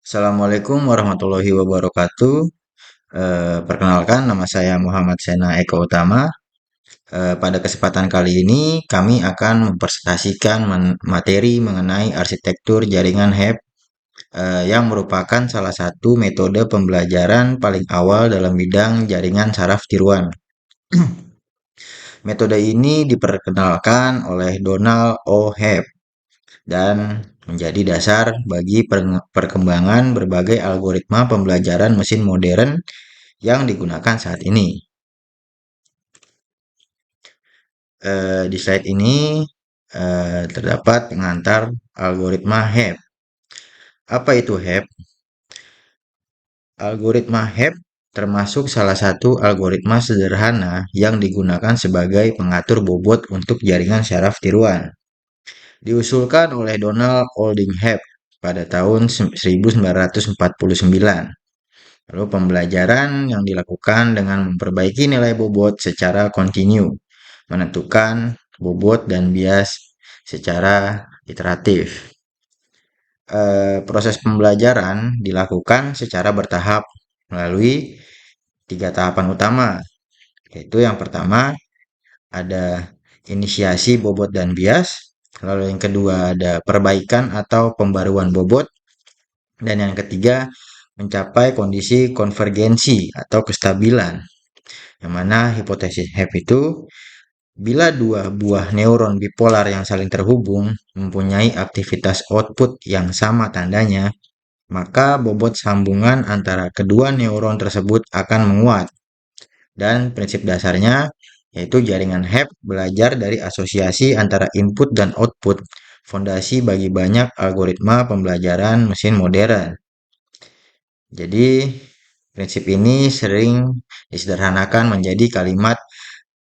Assalamualaikum warahmatullahi wabarakatuh. Perkenalkan, nama saya Muhammad Sena Eko Utama. Pada kesempatan kali ini, kami akan mempresentasikan materi mengenai arsitektur jaringan HEP, yang merupakan salah satu metode pembelajaran paling awal dalam bidang jaringan saraf tiruan. Metode ini diperkenalkan oleh Donald O. Hebb dan menjadi dasar bagi perkembangan berbagai algoritma pembelajaran mesin modern yang digunakan saat ini. Di slide ini terdapat pengantar algoritma HEP. Apa itu HEP? Algoritma HEP termasuk salah satu algoritma sederhana yang digunakan sebagai pengatur bobot untuk jaringan syaraf tiruan. Diusulkan oleh Donald Olding Hebb pada tahun 1949. Lalu pembelajaran yang dilakukan dengan memperbaiki nilai bobot secara kontinu, menentukan bobot dan bias secara iteratif. Proses pembelajaran dilakukan secara bertahap melalui 3 tahapan utama, yaitu yang pertama ada inisiasi bobot dan bias, lalu yang kedua ada perbaikan atau pembaruan bobot, dan yang ketiga mencapai kondisi konvergensi atau kestabilan, yang mana hipotesis Hebb itu bila dua buah neuron bipolar yang saling terhubung mempunyai aktivitas output yang sama tandanya, maka bobot sambungan antara kedua neuron tersebut akan menguat. Dan prinsip dasarnya yaitu jaringan Hebb belajar dari asosiasi antara input dan output, fondasi bagi banyak algoritma pembelajaran mesin modern. Jadi, prinsip ini sering disederhanakan menjadi kalimat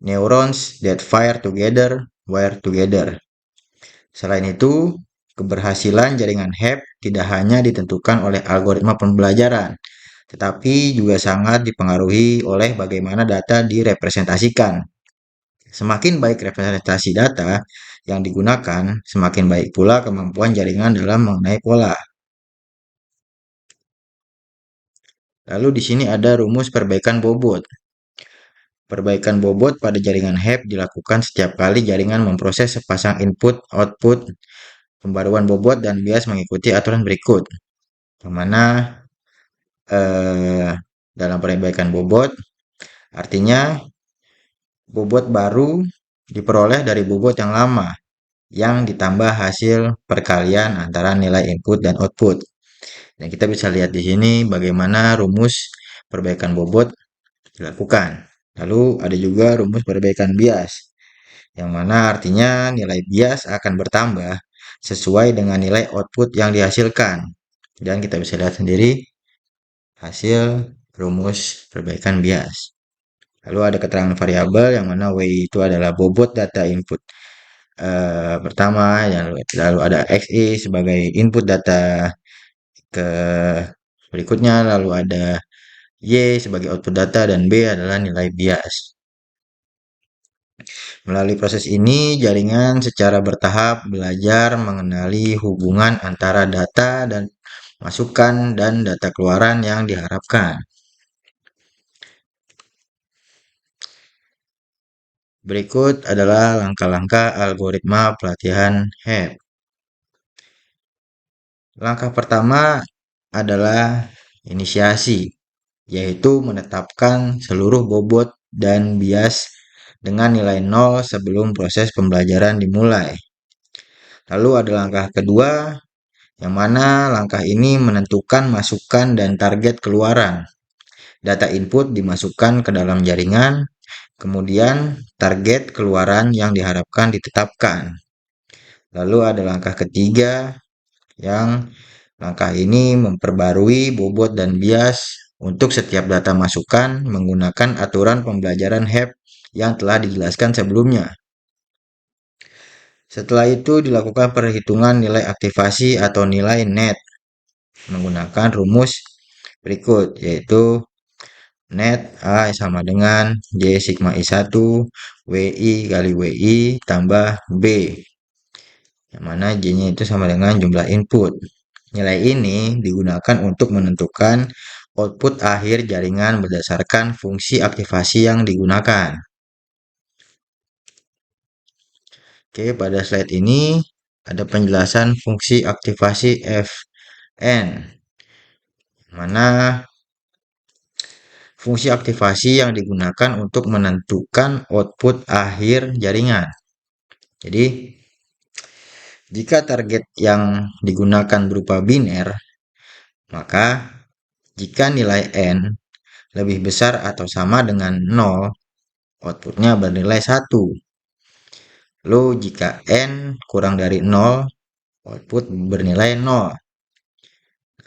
neurons that fire together, wire together. Selain itu, keberhasilan jaringan Hebb tidak hanya ditentukan oleh algoritma pembelajaran, tetapi juga sangat dipengaruhi oleh bagaimana data direpresentasikan. Semakin baik representasi data yang digunakan, semakin baik pula kemampuan jaringan dalam mengenai pola. Lalu di sini ada rumus perbaikan bobot. Perbaikan bobot pada jaringan Hebb dilakukan setiap kali jaringan memproses sepasang input-output. Pembaruan bobot dan bias mengikuti aturan berikut, yang mana eh, dalam perbaikan bobot artinya bobot baru diperoleh dari bobot yang lama yang ditambah hasil perkalian antara nilai input dan output. Dan kita bisa lihat di sini bagaimana rumus perbaikan bobot dilakukan. Lalu ada juga rumus perbaikan bias, yang mana artinya nilai bias akan bertambah sesuai dengan nilai output yang dihasilkan. Dan kita bisa lihat sendiri hasil rumus perbaikan bias. Lalu ada keterangan variabel yang mana W itu adalah bobot data input pertama, lalu ada XI sebagai input data ke berikutnya, lalu ada Y sebagai output data, dan B adalah nilai bias. Melalui proses ini, jaringan secara bertahap belajar mengenali hubungan antara data dan masukan dan data keluaran yang diharapkan. Berikut adalah langkah-langkah algoritma pelatihan Hebb. Langkah pertama adalah inisiasi, yaitu menetapkan seluruh bobot dan bias dengan nilai 0 sebelum proses pembelajaran dimulai. Lalu ada langkah kedua, yang mana langkah ini menentukan masukan dan target keluaran. Data input dimasukkan ke dalam jaringan, kemudian target keluaran yang diharapkan ditetapkan. Lalu ada langkah ketiga, yang langkah ini memperbarui bobot dan bias untuk setiap data masukan menggunakan aturan pembelajaran Hebb yang telah dijelaskan sebelumnya. Setelah itu dilakukan perhitungan nilai aktivasi atau nilai net menggunakan rumus berikut, yaitu net A sama dengan J sigma I1 WI kali WI tambah B, yang mana J-nya itu sama dengan jumlah input. Nilai ini digunakan untuk menentukan output akhir jaringan berdasarkan fungsi aktivasi yang digunakan. Oke, pada slide ini ada penjelasan fungsi aktivasi Fn, mana fungsi aktivasi yang digunakan untuk menentukan output akhir jaringan. Jadi, jika target yang digunakan berupa biner, maka jika nilai n lebih besar atau sama dengan 0, outputnya bernilai 1. Lalu jika n kurang dari 0, output bernilai 0.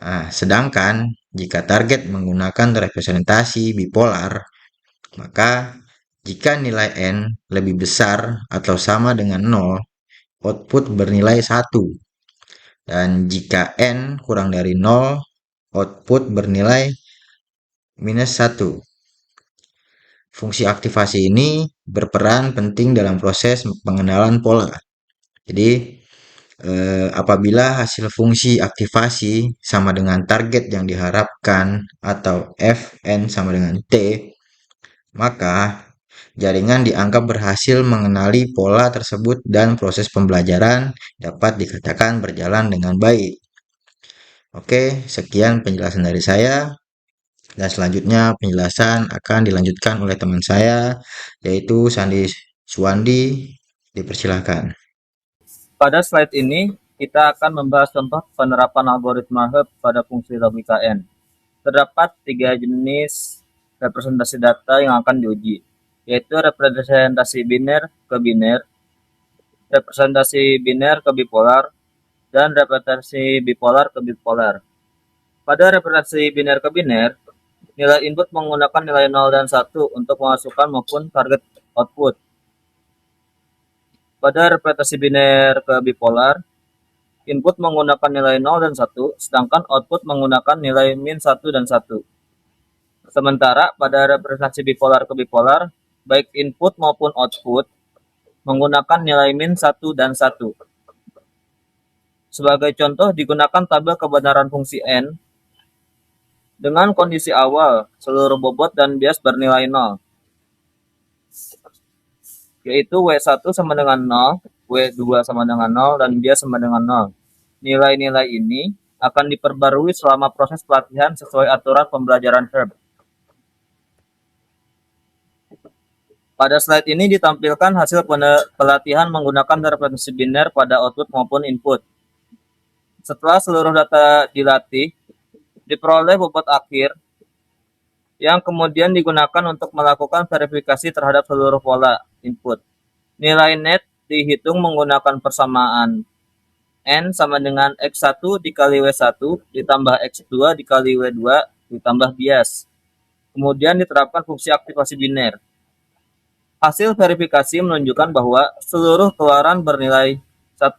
Nah, sedangkan jika target menggunakan representasi bipolar, maka jika nilai n lebih besar atau sama dengan 0, output bernilai 1. Dan jika n kurang dari 0, output bernilai minus 1. Fungsi aktivasi ini berperan penting dalam proses pengenalan pola. Jadi, apabila hasil fungsi aktivasi sama dengan target yang diharapkan atau Fn sama dengan T, maka jaringan dianggap berhasil mengenali pola tersebut dan proses pembelajaran dapat dikatakan berjalan dengan baik. Oke, sekian penjelasan dari saya. Dan selanjutnya penjelasan akan dilanjutkan oleh teman saya, yaitu Sandi Suwandi. Dipersilahkan. Pada slide ini, kita akan membahas contoh penerapan algoritma Hub pada fungsi logika N. Terdapat 3 jenis representasi data yang akan diuji, yaitu representasi biner ke biner, representasi biner ke bipolar, dan representasi bipolar ke bipolar. Pada representasi biner ke biner, nilai input menggunakan nilai 0 dan 1 untuk memasukkan maupun target output. Pada representasi biner ke bipolar, input menggunakan nilai 0 dan 1, sedangkan output menggunakan nilai min 1 dan 1. Sementara pada representasi bipolar ke bipolar, baik input maupun output menggunakan nilai min 1 dan 1. Sebagai contoh, digunakan tabel kebenaran fungsi n dengan kondisi awal seluruh bobot dan bias bernilai 0, yaitu W1 sama dengan 0, W2 sama dengan 0, dan bias sama dengan 0. Nilai-nilai ini akan diperbarui selama proses pelatihan sesuai aturan pembelajaran Herb. Pada slide ini ditampilkan hasil pelatihan menggunakan representasi biner pada output maupun input. Setelah seluruh data dilatih, diperoleh bobot akhir yang kemudian digunakan untuk melakukan verifikasi terhadap seluruh pola input. Nilai net dihitung menggunakan persamaan N sama dengan X1 dikali W1 ditambah X2 dikali W2 ditambah bias. Kemudian diterapkan fungsi aktivasi biner. Hasil verifikasi menunjukkan bahwa seluruh keluaran bernilai 1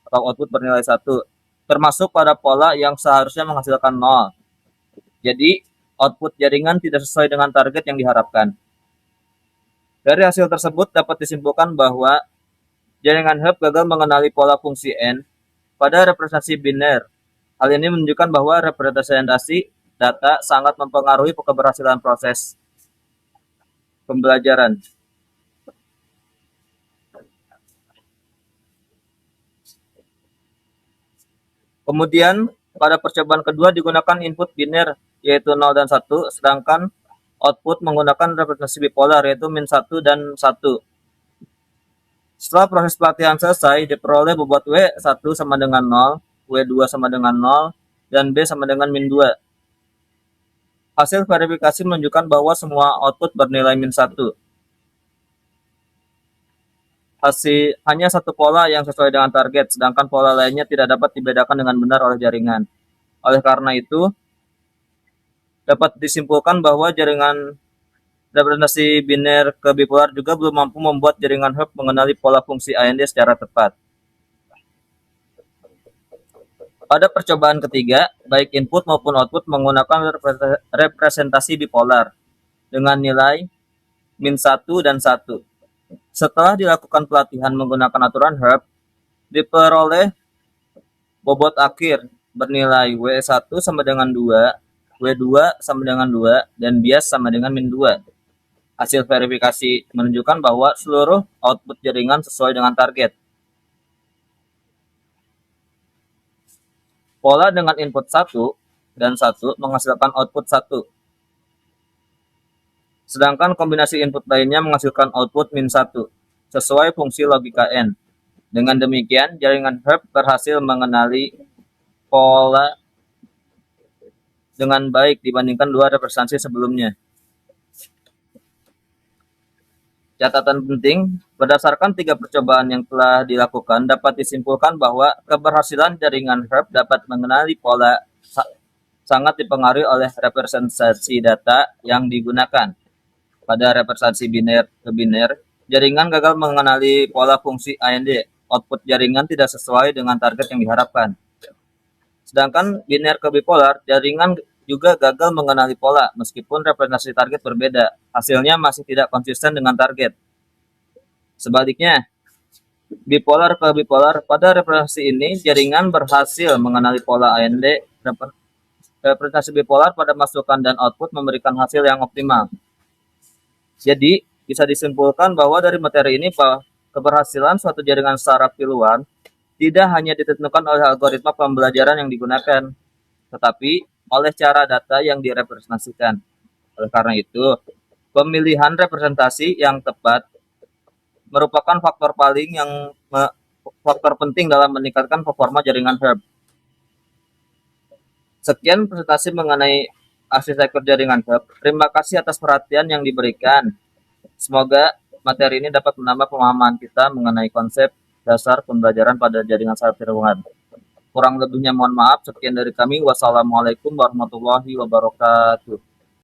atau output bernilai 1, termasuk pada pola yang seharusnya menghasilkan 0. Jadi, output jaringan tidak sesuai dengan target yang diharapkan. Dari hasil tersebut dapat disimpulkan bahwa jaringan Hub gagal mengenali pola fungsi N pada representasi biner. Hal ini menunjukkan bahwa representasi data sangat mempengaruhi keberhasilan proses pembelajaran. Kemudian, pada percobaan kedua digunakan input biner, yaitu 0 dan 1, sedangkan output menggunakan representasi bipolar, yaitu min 1 dan 1. Setelah proses pelatihan selesai, diperoleh bobot W1 sama dengan 0, W2 sama dengan 0, dan B sama dengan min 2. Hasil verifikasi menunjukkan bahwa semua output bernilai min 1. Hanya satu pola yang sesuai dengan target, sedangkan pola lainnya tidak dapat dibedakan dengan benar oleh jaringan. Oleh karena itu, dapat disimpulkan bahwa jaringan representasi biner ke bipolar juga belum mampu membuat jaringan Hub mengenali pola fungsi AND secara tepat. Pada percobaan ketiga, baik input maupun output menggunakan representasi bipolar dengan nilai min 1 dan 1. Setelah dilakukan pelatihan menggunakan aturan Herb, diperoleh bobot akhir bernilai W1 sama dengan 2, W2 sama dengan 2, dan bias sama dengan min 2. Hasil verifikasi menunjukkan bahwa seluruh output jaringan sesuai dengan target. Pola dengan input 1 dan 1 menghasilkan output 1. Sedangkan kombinasi input lainnya menghasilkan output min 1, sesuai fungsi logika N. Dengan demikian, jaringan Herb berhasil mengenali pola dengan baik dibandingkan dua representasi sebelumnya. Catatan penting, berdasarkan 3 percobaan yang telah dilakukan, dapat disimpulkan bahwa keberhasilan jaringan Herb dapat mengenali pola sangat dipengaruhi oleh representasi data yang digunakan. Pada representasi biner ke biner, jaringan gagal mengenali pola fungsi AND. Output jaringan tidak sesuai dengan target yang diharapkan. Sedangkan biner ke bipolar, jaringan juga gagal mengenali pola meskipun representasi target berbeda. Hasilnya masih tidak konsisten dengan target. Sebaliknya, bipolar ke bipolar, pada representasi ini jaringan berhasil mengenali pola AND. Representasi bipolar pada masukan dan output memberikan hasil yang optimal. Jadi, bisa disimpulkan bahwa dari materi ini keberhasilan suatu jaringan secara piluan tidak hanya ditentukan oleh algoritma pembelajaran yang digunakan, tetapi oleh cara data yang direpresentasikan. Oleh karena itu, pemilihan representasi yang tepat merupakan faktor penting dalam meningkatkan performa jaringan Herb. Sekian presentasi mengenai arsitektur jaringan Herb. Terima kasih atas perhatian yang diberikan. Semoga materi ini dapat menambah pemahaman kita mengenai konsep dasar pembelajaran pada jaringan secara piluan. Kurang lebihnya mohon maaf. Sekian dari kami. Wassalamualaikum warahmatullahi wabarakatuh.